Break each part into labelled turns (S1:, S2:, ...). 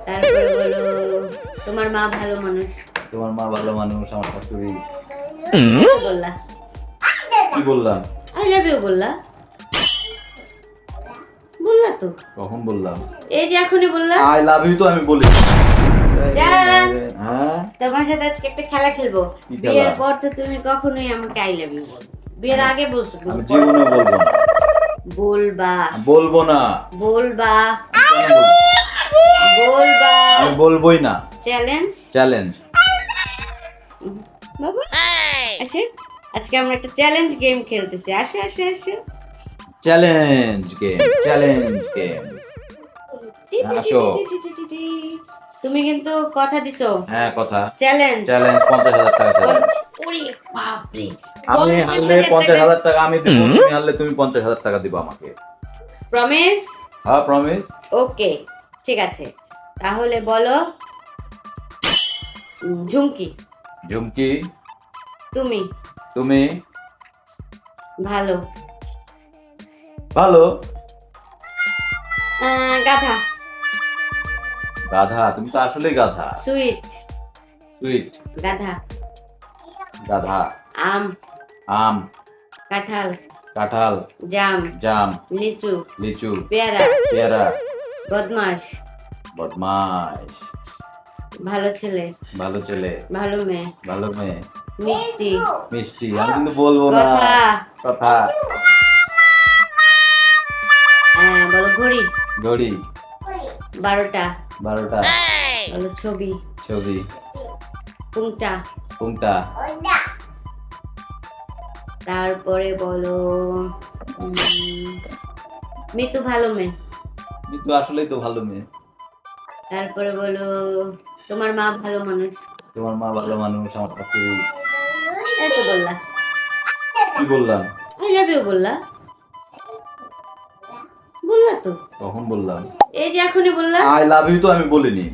S1: তারপরে বলো তোমার মা ভালো মানুষ।
S2: তোমার মা ভালো মানুষ, আমার শাশুড়ি।
S1: বললা
S2: কি বললাম?
S1: আই লাভ ইউ বললা, বললা তো।
S2: কখন বললাম?
S1: এই যে এখনই বললা।
S2: আই লাভ ইউ তো আমি বলি।
S1: জান,
S2: হ্যাঁ,
S1: তোমার সাথে আজকে একটা খেলা খেলবো।
S2: কি খেলা?
S1: বিয়ের পর তো তুমি কখনোই আমাকে আই লাভ ইউ বলো, বিয়ের আগে বলছো
S2: আমি
S1: কিন্তু
S2: জীবনে বলবো না।
S1: বলবা
S2: বলবো না।
S1: বলবা
S2: আমি কেন বলবো?
S1: বলবা।
S2: আমি বলবোই না।
S1: Challenge
S2: challenge.
S1: বাবা আসে, আজকে আমরা একটা চ্যালেঞ্জ গেম খেলতেছি। আসে আসে আসে।
S2: Challenge game, challenge game. আসো।
S1: তুমি কিন্তু কথা দিছো।
S2: হ্যাঁ, কথা।
S1: চ্যালেঞ্জ
S2: চ্যালেঞ্জ 50,000 টাকা চ্যালেঞ্জ।
S1: ওরে বাপরে,
S2: আমি হারলে 50,000 টাকা আমি দেব, তুমি হারলে তুমি 50,000 টাকা দিবা আমাকে।
S1: প্রমিস?
S2: হ্যাঁ, প্রমিস।
S1: ওকে ঠিক আছে, তাহলে বলো। ঝুমকি
S2: ঝুমকি।
S1: তুমি
S2: তুমি
S1: ভালো।
S2: ভালো।
S1: গাধা
S2: গাধা, তুমি তো আসলেই গাধা।
S1: Sweet
S2: sweet.
S1: গাধা।
S2: গাধা।
S1: আম
S2: আম।
S1: কাঁঠাল
S2: কাঁঠাল।
S1: জাম
S2: জাম।
S1: লিচু
S2: লিচু।
S1: পেয়ারা
S2: পেয়ারা।
S1: বদমাস
S2: বদমাশ।
S1: ভালো ছেলে
S2: ভালো ছেলে।
S1: ভালো মেয়ে
S2: ভালো মেয়ে।
S1: মিষ্টি
S2: মিষ্টি। আমি কিন্তু বলবো না।
S1: কথা।
S2: কথা।
S1: বলো ঘড়ি
S2: ঘড়ি।
S1: 12টা
S2: 12টা।
S1: বলো ছবি
S2: ছবি।
S1: পুংটা
S2: কোনটা?
S1: তারপরে বলো মিতু ভালো মেয়ে।
S2: কিন্তু আসলেই তো ভালো মেয়ে।
S1: তারপরে বলো তোমার মা ভালো মানুষ।
S2: তোমার মা ভালো মানুষ, আমার শাশুড়ি।
S1: এই তো বললা।
S2: কি বললাম?
S1: আই লাভ ইউ বললা, বললা তো।
S2: কখন বললাম?
S1: এই যে এখনই বললা।
S2: আই লাভ ইউ তো আমি বলিনি।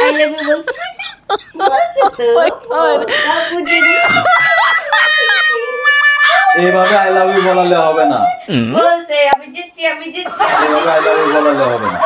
S1: আই লাভ ইউ বলছে, বলছে তো। তারপর যদি
S2: এইভাবে আই লাভ ইউ বলালে হবে না।
S1: বলছে আমি জিতছি আমি জিতছি
S2: এইভাবে আই লাভ ইউ বলালে হবে না।